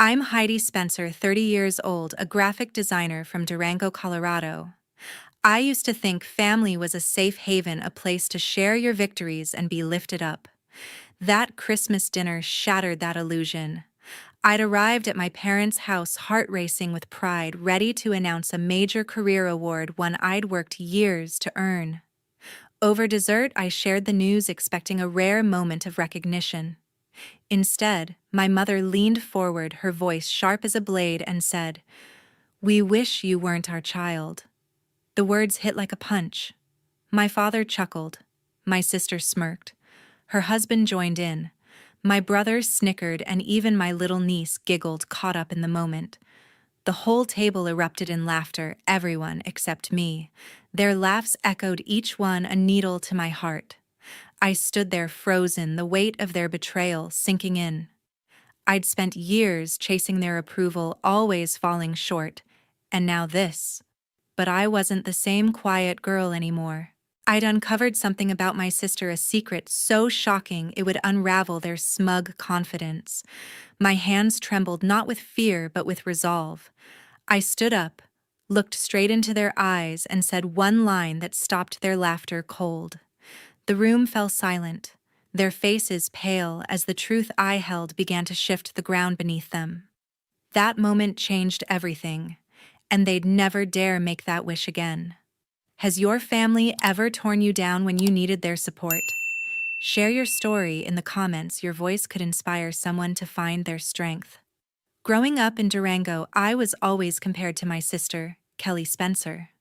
I'm Heidi Spencer, 30 years old, a graphic designer from Durango, Colorado. I used to think family was a safe haven, a place to share your victories and be lifted up. That Christmas dinner shattered that illusion. I'd arrived at my parents' house heart racing with pride, ready to announce a major career award, one I'd worked years to earn. Over dessert, I shared the news, expecting a rare moment of recognition. Instead, my mother leaned forward, her voice sharp as a blade, and said, "We wish you weren't our child." The words hit like a punch. My father chuckled. My sister smirked. Her husband joined in. My brother snickered, and even my little niece giggled, caught up in the moment. The whole table erupted in laughter, everyone except me. Their laughs echoed, each one a needle to my heart. I stood there frozen, the weight of their betrayal sinking in. I'd spent years chasing their approval, always falling short, and now this. But I wasn't the same quiet girl anymore. I'd uncovered something about my sister, a secret so shocking it would unravel their smug confidence. My hands trembled, not with fear but with resolve. I stood up, looked straight into their eyes, and said one line that stopped their laughter cold. The room fell silent, their faces pale as the truth I held began to shift the ground beneath them. That moment changed everything, and they'd never dare make that wish again. Has your family ever torn you down when you needed their support? Share your story in the comments. Your voice could inspire someone to find their strength. Growing up in Durango, I was always compared to my sister, Kelly Spencer.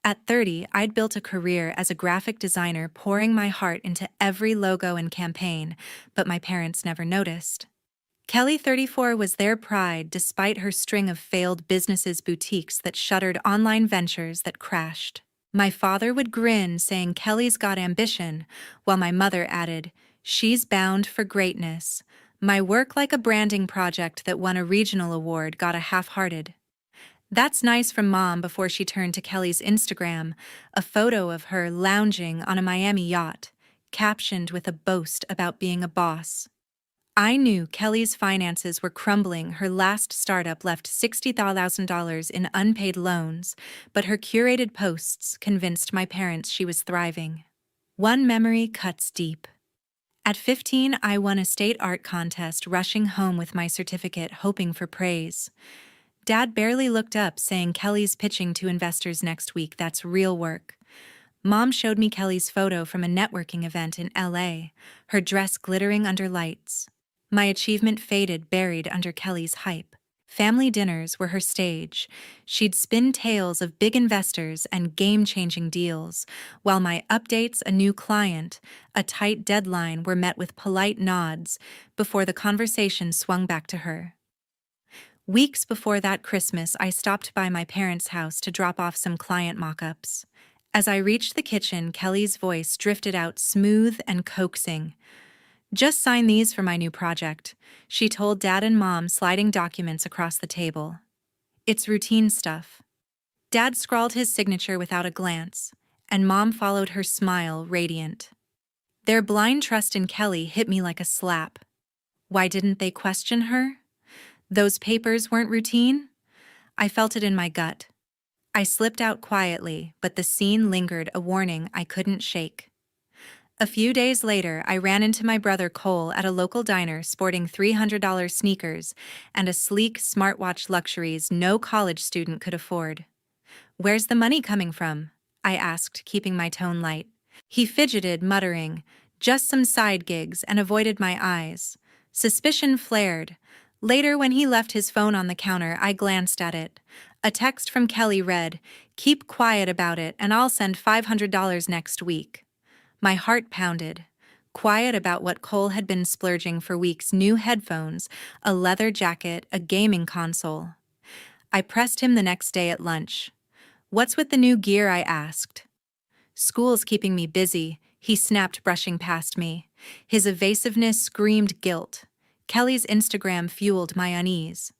At 30, I'd built a career as a graphic designer, pouring my heart into every logo and campaign, but my parents never noticed. Kelly, 34, was their pride despite her string of failed businesses, boutiques that shuttered, online ventures that crashed. My father would grin, saying Kelly's got ambition, while my mother added, "She's bound for greatness." My work, like a branding project that won a regional award, got a half-hearted "That's nice" from Mom before she turned to Kelly's Instagram, a photo of her lounging on a Miami yacht, captioned with a boast about being a boss. I knew Kelly's finances were crumbling. Her last startup left $60,000 in unpaid loans, but her curated posts convinced my parents she was thriving. One memory cuts deep. At 15, I won a state art contest, rushing home with my certificate, hoping for praise. Dad barely looked up, saying, "Kelly's pitching to investors next week. That's real work." Mom showed me Kelly's photo from a networking event in LA, her dress glittering under lights. My achievement faded, buried under Kelly's hype. Family dinners were her stage. She'd spin tales of big investors and game-changing deals, while my updates, a new client, a tight deadline, were met with polite nods before the conversation swung back to her. Weeks before that Christmas, I stopped by my parents' house to drop off some client mock-ups. As I reached the kitchen, Kelly's voice drifted out, smooth and coaxing. "Just sign these for my new project," she told Dad and Mom, sliding documents across the table. "It's routine stuff." Dad scrawled his signature without a glance, and Mom followed, her smile radiant. Their blind trust in Kelly hit me like a slap. Why didn't they question her? Those papers weren't routine? I felt it in my gut. I slipped out quietly, but the scene lingered, a warning I couldn't shake. A few days later, I ran into my brother Cole at a local diner, sporting $300 sneakers and a sleek smartwatch, luxuries no college student could afford. "Where's the money coming from?" I asked, keeping my tone light. He fidgeted, muttering, "Just some side gigs," and avoided my eyes. Suspicion flared. Later, when he left his phone on the counter, I glanced at it. A text from Kelly read, "Keep quiet about it, and I'll send $500 next week." My heart pounded. Quiet about what Cole had been splurging for weeks: new headphones, a leather jacket, a gaming console. I pressed him the next day at lunch. "What's with the new gear?" I asked. "School's keeping me busy," he snapped, brushing past me. His evasiveness screamed guilt. Kelly's Instagram fueled my unease.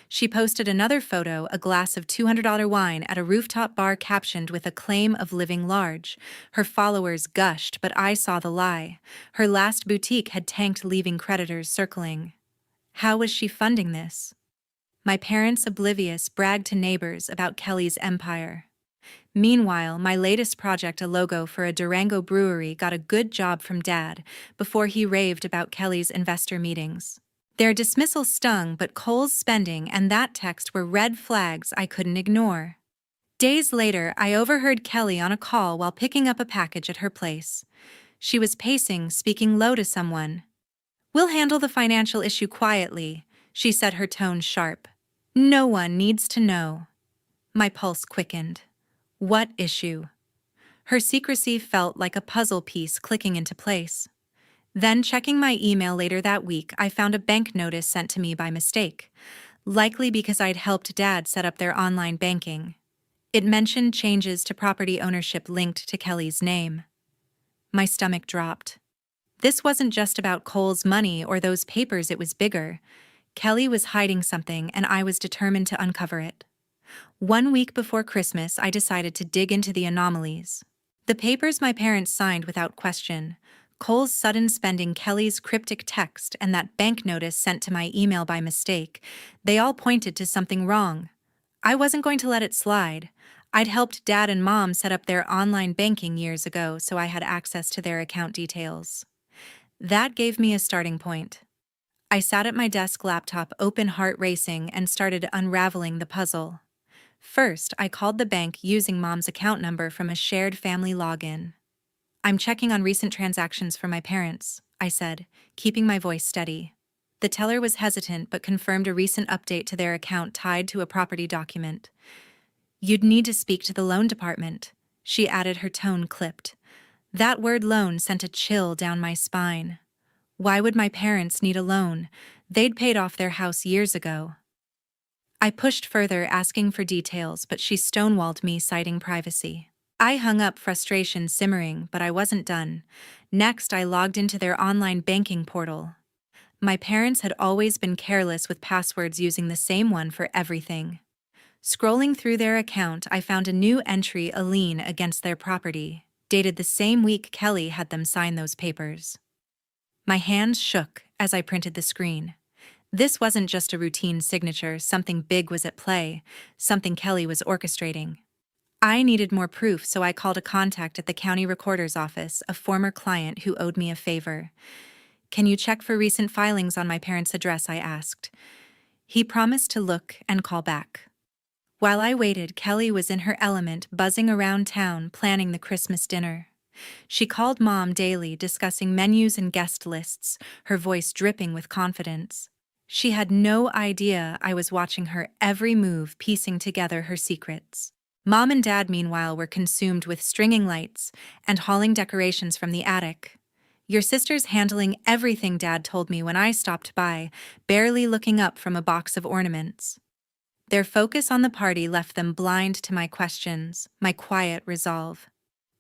She posted another photo, a glass of $200 wine at a rooftop bar, captioned with a claim of living large. Her followers gushed, but I saw the lie. Her last boutique had tanked, leaving creditors circling. How was she funding this? My parents, oblivious, bragged to neighbors about Kelly's empire. Meanwhile, my latest project, a logo for a Durango brewery, got a good job from Dad before he raved about Kelly's investor meetings. Their dismissal stung, but Cole's spending and that text were red flags I couldn't ignore. Days later, I overheard Kelly on a call while picking up a package at her place. She was pacing, speaking low to someone. "We'll handle the financial issue quietly," she said, her tone sharp. "No one needs to know." My pulse quickened. What issue? Her secrecy felt like a puzzle piece clicking into place. Then, checking my email later that week, I found a bank notice sent to me by mistake, likely because I'd helped Dad set up their online banking. It mentioned changes to property ownership linked to Kelly's name. My stomach dropped. This wasn't just about Cole's money or those papers, it was bigger. Kelly was hiding something, and I was determined to uncover it. 1 week before Christmas, I decided to dig into the anomalies. The papers my parents signed without question, Cole's sudden spending, Kelly's cryptic text, and that bank notice sent to my email by mistake, they all pointed to something wrong. I wasn't going to let it slide. I'd helped Dad and Mom set up their online banking years ago, so I had access to their account details. That gave me a starting point. I sat at my desk, laptop open, heart racing, and started unraveling the puzzle. First, I called the bank using Mom's account number from a shared family login. "I'm checking on recent transactions for my parents," I said, keeping my voice steady. The teller was hesitant but confirmed a recent update to their account tied to a property document. "You'd need to speak to the loan department," she added, her tone clipped. That word loan sent a chill down my spine. Why would my parents need a loan? They'd paid off their house years ago. I pushed further, asking for details, but she stonewalled me, citing privacy. I hung up, frustration simmering, but I wasn't done. Next, I logged into their online banking portal. My parents had always been careless with passwords, using the same one for everything. Scrolling through their account, I found a new entry, a lien against their property, dated the same week Kelly had them sign those papers. My hands shook as I printed the screen. This wasn't just a routine signature, something big was at play, something Kelly was orchestrating. I needed more proof, so I called a contact at the county recorder's office, a former client who owed me a favor. "Can you check for recent filings on my parents' address?" I asked. He promised to look and call back. While I waited, Kelly was in her element, buzzing around town, planning the Christmas dinner. She called Mom daily, discussing menus and guest lists, her voice dripping with confidence. She had no idea I was watching her every move, piecing together her secrets. Mom and Dad, meanwhile, were consumed with stringing lights and hauling decorations from the attic. "Your sister's handling everything," Dad told me when I stopped by, barely looking up from a box of ornaments. Their focus on the party left them blind to my questions, my quiet resolve.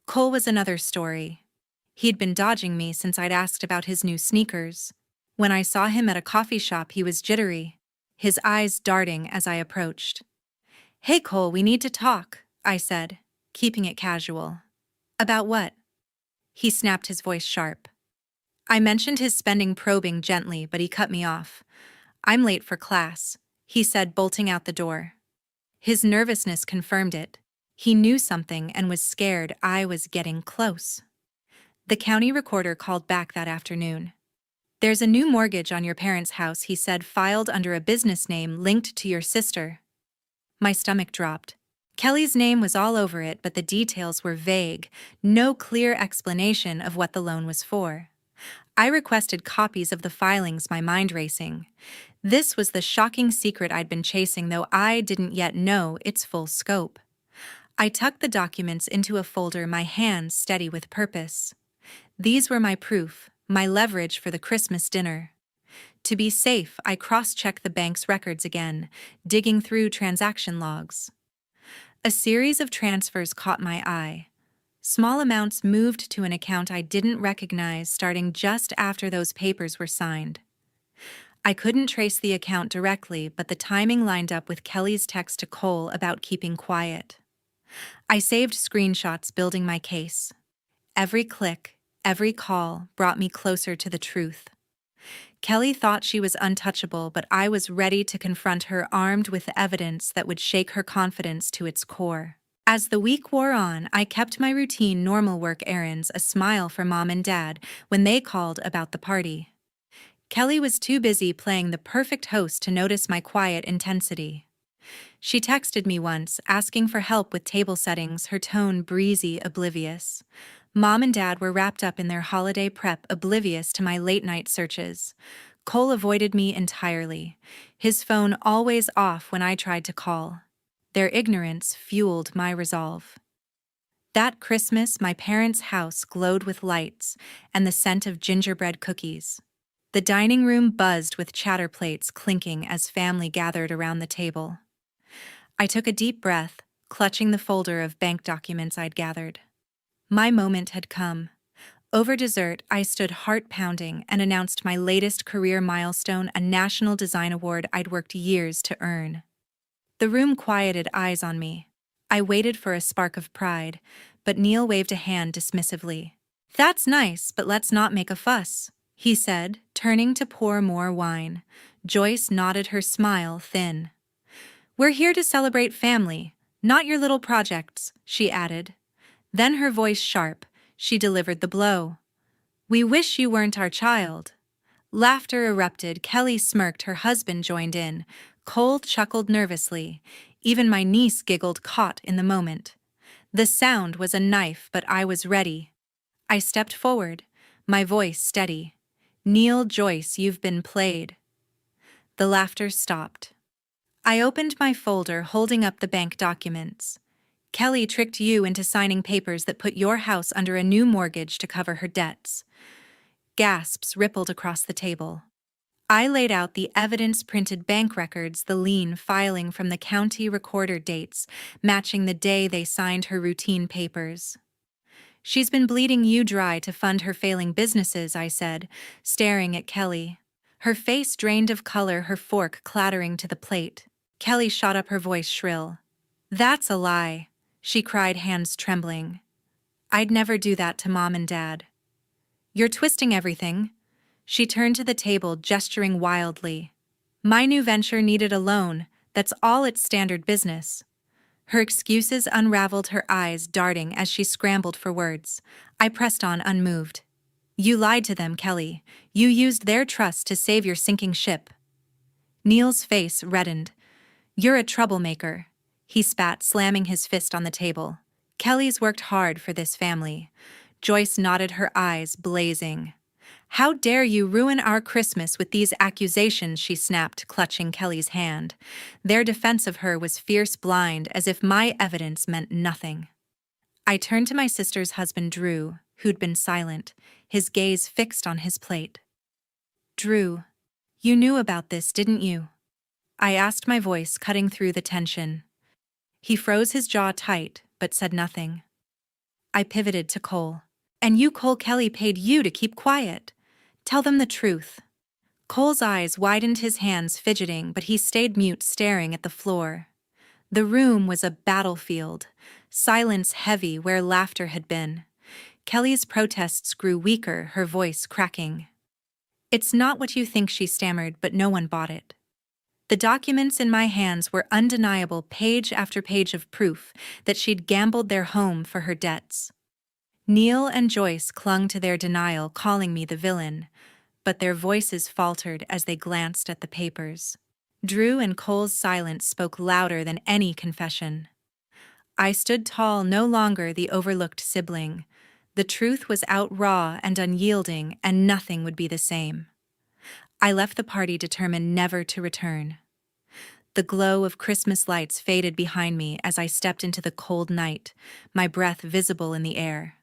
Cole was another story. He'd been dodging me since I'd asked about his new sneakers. When I saw him at a coffee shop, he was jittery, his eyes darting as I approached. "Hey Cole, we need to talk," I said, keeping it casual. "About what?" He snapped, his voice sharp. I mentioned his spending, probing gently, but he cut me off. "I'm late for class," he said, bolting out the door. His nervousness confirmed it. He knew something and was scared I was getting close. The county recorder called back that afternoon. "There's a new mortgage on your parents' house," he said, "filed under a business name linked to your sister." My stomach dropped. Kelly's name was all over it, but the details were vague, no clear explanation of what the loan was for. I requested copies of the filings, my mind racing. This was the shocking secret I'd been chasing, though I didn't yet know its full scope. I tucked the documents into a folder, my hands steady with purpose. These were my proof, my leverage for the Christmas dinner. To be safe, I cross-checked the bank's records again, digging through transaction logs. A series of transfers caught my eye. Small amounts moved to an account I didn't recognize, starting just after those papers were signed. I couldn't trace the account directly, but the timing lined up with Kelly's text to Cole about keeping quiet. I saved screenshots, building my case. Every click, every call brought me closer to the truth. Kelly thought she was untouchable, but I was ready to confront her, armed with evidence that would shake her confidence to its core. As the week wore on, I kept my routine normal work errands, a smile for Mom and Dad when they called about the party. Kelly was too busy playing the perfect host to notice my quiet intensity. She texted me once, asking for help with table settings, her tone breezy, oblivious. Mom and Dad were wrapped up in their holiday prep, oblivious to my late-night searches. Cole avoided me entirely, his phone always off when I tried to call. Their ignorance fueled my resolve. That Christmas, my parents' house glowed with lights and the scent of gingerbread cookies. The dining room buzzed with chatter plates clinking as family gathered around the table. I took a deep breath, clutching the folder of bank documents I'd gathered. My moment had come. Over dessert, I stood heart-pounding and announced my latest career milestone, a national design award I'd worked years to earn. The room quieted eyes on me. I waited for a spark of pride, but Neil waved a hand dismissively. "That's nice, but let's not make a fuss," he said, turning to pour more wine. Joyce nodded, her smile thin. "We're here to celebrate family, not your little projects," she added. Then, her voice sharp, she delivered the blow. "We wish you weren't our child." Laughter erupted. Kelly smirked, her husband joined in. Cole chuckled nervously. Even my niece giggled, caught in the moment. The sound was a knife, but I was ready. I stepped forward, my voice steady. "Neil, Joyce, you've been played." The laughter stopped. I opened my folder, holding up the bank documents. "Kelly tricked you into signing papers that put your house under a new mortgage to cover her debts." Gasps rippled across the table. I laid out the evidence-printed bank records, the lien filing from the county recorder, dates matching the day they signed her routine papers. "She's been bleeding you dry to fund her failing businesses," I said, staring at Kelly. Her face drained of color, her fork clattering to the plate. Kelly shot up, her voice shrill. "That's a lie," she cried, hands trembling. "I'd never do that to Mom and Dad." "You're twisting everything." She turned to the table, gesturing wildly. "My new venture needed a loan. That's all, it's standard business." Her excuses unraveled, her eyes darting as she scrambled for words. I pressed on, unmoved. "You lied to them, Kelly. You used their trust to save your sinking ship." Neil's face reddened. "You're a troublemaker," he spat, slamming his fist on the table. "Kelly's worked hard for this family." Joyce nodded, her eyes blazing. "How dare you ruin our Christmas with these accusations," she snapped, clutching Kelly's hand. Their defense of her was fierce, blind, as if my evidence meant nothing. I turned to my sister's husband, Drew, who'd been silent, his gaze fixed on his plate. "Drew, you knew about this, didn't you?" I asked, my voice cutting through the tension. He froze, his jaw tight, but said nothing. I pivoted to Cole. "And you, Cole, Kelly paid you to keep quiet. Tell them the truth." Cole's eyes widened, his hands fidgeting, but he stayed mute, staring at the floor. The room was a battlefield, silence heavy where laughter had been. Kelly's protests grew weaker, her voice cracking. "It's not what you think," she stammered, but no one bought it. The documents in my hands were undeniable, page after page of proof that she'd gambled their home for her debts. Neil and Joyce clung to their denial, calling me the villain, but their voices faltered as they glanced at the papers. Drew and Cole's silence spoke louder than any confession. I stood tall, no longer the overlooked sibling. The truth was out, raw and unyielding, and nothing would be the same. I left the party, determined never to return. The glow of Christmas lights faded behind me as I stepped into the cold night, my breath visible in the air.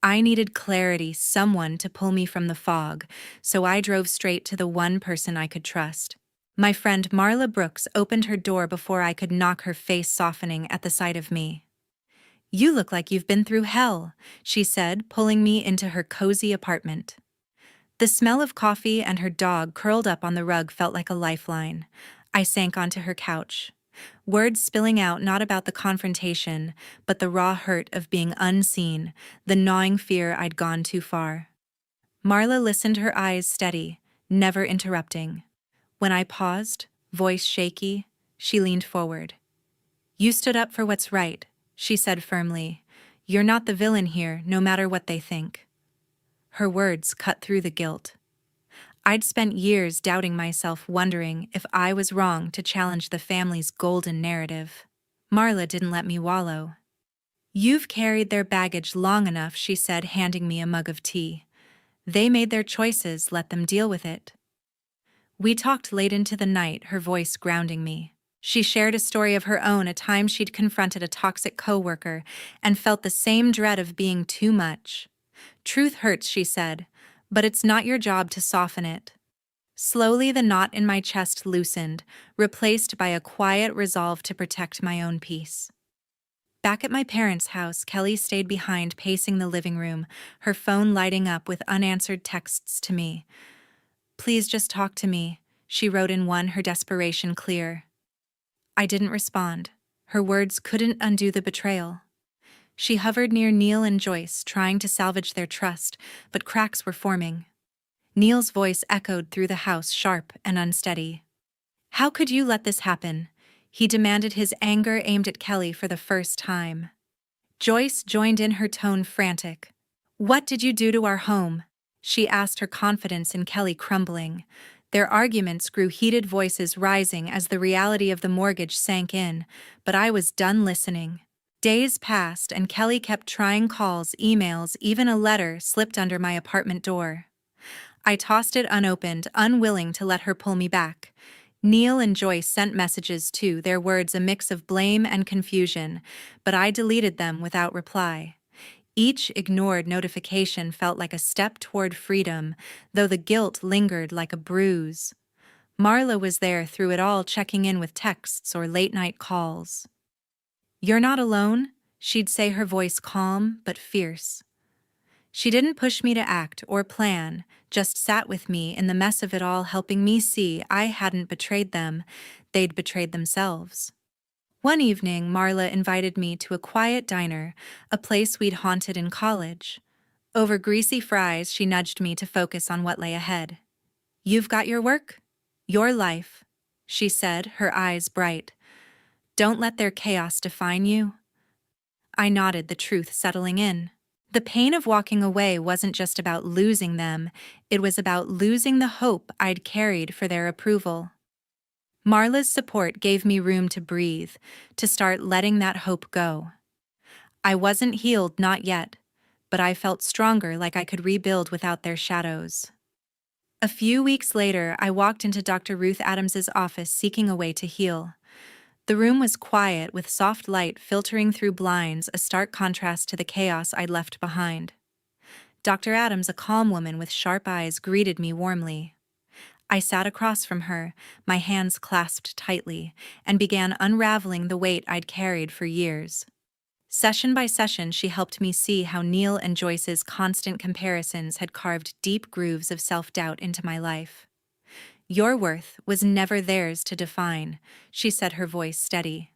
I needed clarity, someone to pull me from the fog, so I drove straight to the one person I could trust. My friend Marla Brooks opened her door before I could knock, her face softening at the sight of me. "You look like you've been through hell," she said, pulling me into her cozy apartment. The smell of coffee and her dog curled up on the rug felt like a lifeline. I sank onto her couch, words spilling out, not about the confrontation, but the raw hurt of being unseen, the gnawing fear I'd gone too far. Marla listened, her eyes steady. never interrupting. When I paused, voice shaky, she leaned forward. "You stood up for what's right," she said firmly. "You're not the villain here, no matter what they think." Her words cut through the guilt. I'd spent years doubting myself, wondering if I was wrong to challenge the family's golden narrative. Marla didn't let me wallow. "You've carried their baggage long enough," she said, handing me a mug of tea. "They made their choices, let them deal with it." We talked late into the night, her voice grounding me. She shared a story of her own, a time she'd confronted a toxic coworker and felt the same dread of being too much. "Truth hurts," she said, "but it's not your job to soften it." Slowly, the knot in my chest loosened, replaced by a quiet resolve to protect my own peace. Back at my parents' house, Kelly stayed behind, pacing the living room, her phone lighting up with unanswered texts to me. "Please just talk to me," she wrote in one, her desperation clear. I didn't respond. Her words couldn't undo the betrayal. She hovered near Neil and Joyce, trying to salvage their trust, but cracks were forming. Neil's voice echoed through the house, sharp and unsteady. "How could you let this happen?" he demanded, his anger aimed at Kelly for the first time. Joyce joined in, her tone frantic. "What did you do to our home?" she asked, her confidence in Kelly crumbling. Their arguments grew, heated voices rising as the reality of the mortgage sank in, but I was done listening. Days passed and Kelly kept trying. Calls, emails, even a letter slipped under my apartment door. I tossed it unopened, unwilling to let her pull me back. Neil and Joyce sent messages too, their words a mix of blame and confusion, but I deleted them without reply. Each ignored notification felt like a step toward freedom, though the guilt lingered like a bruise. Marla was there through it all, checking in with texts or late-night calls. "You're not alone," she'd say, her voice calm but fierce. She didn't push me to act or plan, just sat with me in the mess of it all, helping me see I hadn't betrayed them, they'd betrayed themselves. One evening, Marla invited me to a quiet diner, a place we'd haunted in college. Over greasy fries, she nudged me to focus on what lay ahead. "You've got your work, your life," she said, her eyes bright. "Don't let their chaos define you." I nodded, the truth settling in. The pain of walking away wasn't just about losing them, it was about losing the hope I'd carried for their approval. Marla's support gave me room to breathe, to start letting that hope go. I wasn't healed, not yet, but I felt stronger, like I could rebuild without their shadows. A few weeks later, I walked into Dr. Ruth Adams's office, seeking a way to heal. The room was quiet, with soft light filtering through blinds, a stark contrast to the chaos I'd left behind. Dr. Adams, a calm woman with sharp eyes, greeted me warmly. I sat across from her, my hands clasped tightly, and began unraveling the weight I'd carried for years. Session by session, she helped me see how Neil and Joyce's constant comparisons had carved deep grooves of self-doubt into my life. "Your worth was never theirs to define," she said, her voice steady.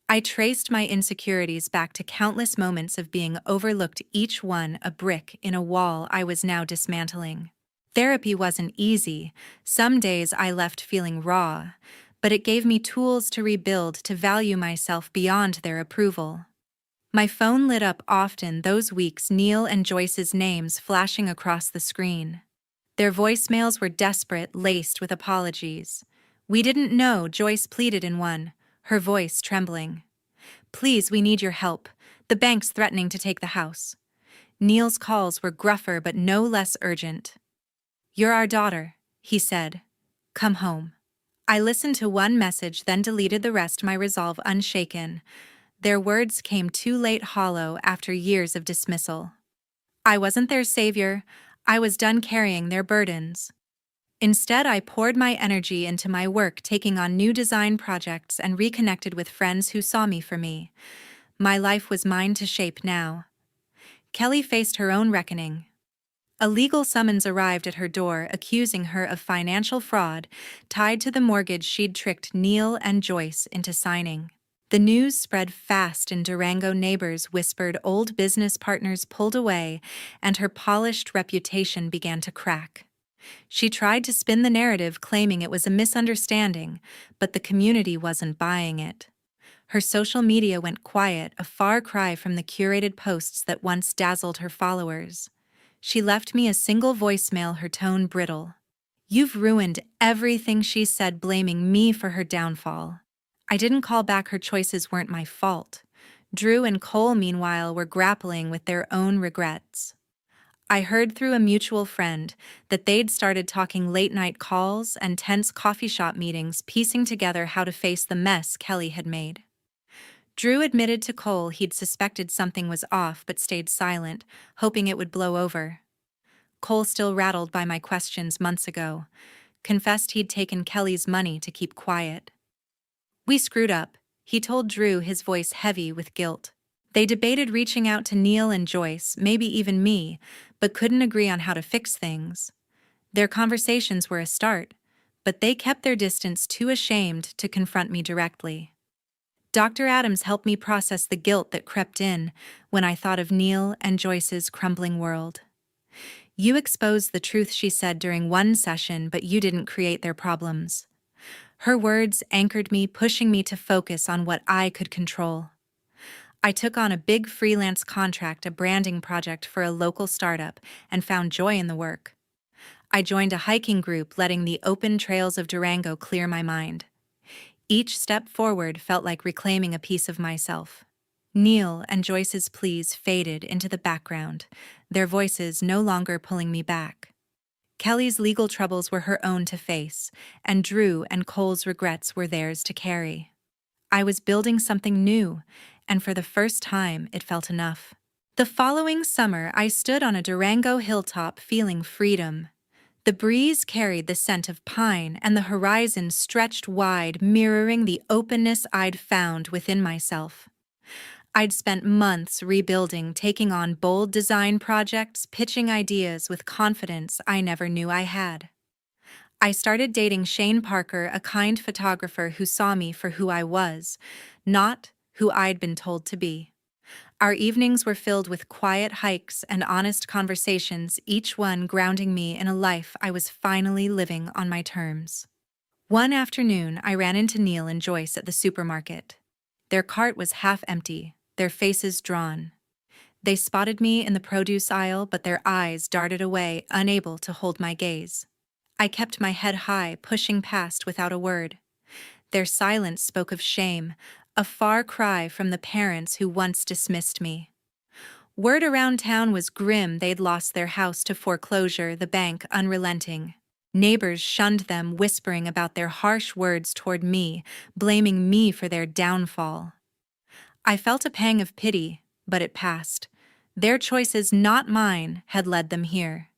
I traced my insecurities back to countless moments of being overlooked, each one a brick in a wall I was now dismantling. Therapy wasn't easy. Some days I left feeling raw, but it gave me tools to rebuild, to value myself beyond their approval. My phone lit up often those weeks, Neil and Joyce's names flashing across the screen. Their voicemails were desperate, laced with apologies. "We didn't know," Joyce pleaded in one, her voice trembling. "Please, we need your help. The bank's threatening to take the house." Neil's calls were gruffer but no less urgent. "You're our daughter," he said. "Come home." I listened to one message, then deleted the rest, my resolve unshaken. Their words came too late, hollow after years of dismissal. I wasn't their savior. I was done carrying their burdens. Instead, I poured my energy into my work, taking on new design projects and reconnected with friends who saw me for me. My life was mine to shape now. Kelly faced her own reckoning. A legal summons arrived at her door, accusing her of financial fraud tied to the mortgage she'd tricked Neil and Joyce into signing. The news spread fast, and Durango neighbors whispered, old business partners pulled away, and her polished reputation began to crack. She tried to spin the narrative claiming it was a misunderstanding, but the community wasn't buying it. Her social media went quiet, a far cry from the curated posts that once dazzled her followers. She left me a single voicemail, her tone brittle. "You've ruined everything," she said, blaming me for her downfall. I didn't call back. Her choices weren't my fault. Drew and Cole, meanwhile, were grappling with their own regrets. I heard through a mutual friend that they'd started talking late-night calls and tense coffee shop meetings, piecing together how to face the mess Kelly had made. Drew admitted to Cole he'd suspected something was off but stayed silent, hoping it would blow over. Cole, still rattled by my questions months ago, confessed he'd taken Kelly's money to keep quiet. "We screwed up," he told Drew, his voice heavy with guilt. They debated reaching out to Neil and Joyce, maybe even me, but couldn't agree on how to fix things. Their conversations were a start, but they kept their distance, too ashamed to confront me directly. Dr. Adams helped me process the guilt that crept in when I thought of Neil and Joyce's crumbling world. "You exposed the truth," she said during one session, "but you didn't create their problems." Her words anchored me, pushing me to focus on what I could control. I took on a big freelance contract, a branding project for a local startup, and found joy in the work. I joined a hiking group, letting the open trails of Durango clear my mind. Each step forward felt like reclaiming a piece of myself. Neil and Joyce's pleas faded into the background, their voices no longer pulling me back. Kelly's legal troubles were her own to face, and Drew and Cole's regrets were theirs to carry. I was building something new, and for the first time it felt enough. The following summer, I stood on a Durango hilltop feeling freedom. The breeze carried the scent of pine, and the horizon stretched wide, mirroring the openness I'd found within myself. I'd spent months rebuilding, taking on bold design projects, pitching ideas with confidence I never knew I had. I started dating Shane Parker, a kind photographer who saw me for who I was, not who I'd been told to be. Our evenings were filled with quiet hikes and honest conversations, each one grounding me in a life I was finally living on my terms. One afternoon, I ran into Neil and Joyce at the supermarket. Their cart was half empty, their faces drawn. They spotted me in the produce aisle, but their eyes darted away, unable to hold my gaze. I kept my head high, pushing past without a word. Their silence spoke of shame, a far cry from the parents who once dismissed me. Word around town was grim. They'd lost their house to foreclosure, the bank unrelenting. Neighbors shunned them, whispering about their harsh words toward me, blaming me for their downfall. I felt a pang of pity, but it passed. Their choices, not mine, had led them here.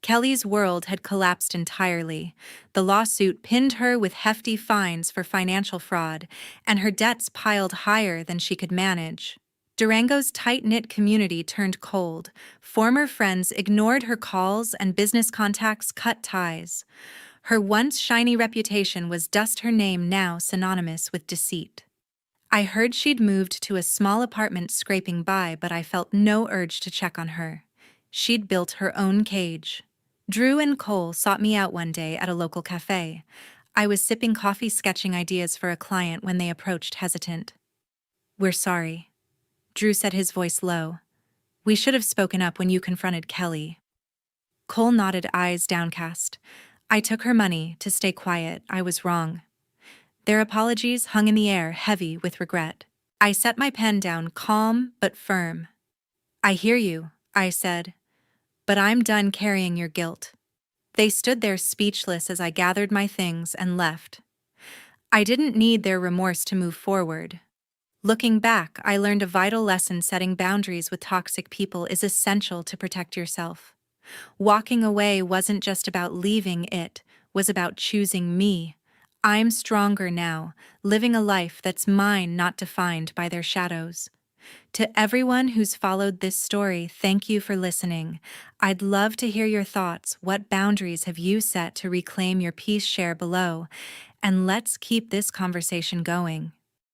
Kelly's world had collapsed entirely. The lawsuit pinned her with hefty fines for financial fraud, and her debts piled higher than she could manage. Durango's tight-knit community turned cold. Former friends ignored her calls, and business contacts cut ties. Her once shiny reputation was dust, her name now synonymous with deceit. I heard she'd moved to a small apartment scraping by, but I felt no urge to check on her. She'd built her own cage. Drew and Cole sought me out one day at a local cafe. I was sipping coffee, sketching ideas for a client, when they approached, hesitant. "We're sorry," Drew said, his voice low. "We should have spoken up when you confronted Kelly." Cole nodded, eyes downcast. "I took her money to stay quiet. I was wrong." Their apologies hung in the air, heavy with regret. I set my pen down, calm but firm. "I hear you," I said, "but I'm done carrying your guilt." They stood there speechless as I gathered my things and left. I didn't need their remorse to move forward. Looking back, I learned a vital lesson: setting boundaries with toxic people is essential to protect yourself. Walking away wasn't just about leaving, it was about choosing me. I'm stronger now, living a life that's mine, not defined by their shadows. To everyone who's followed this story, thank you for listening. I'd love to hear your thoughts. What boundaries have you set to reclaim your peace? Share below, and let's keep this conversation going.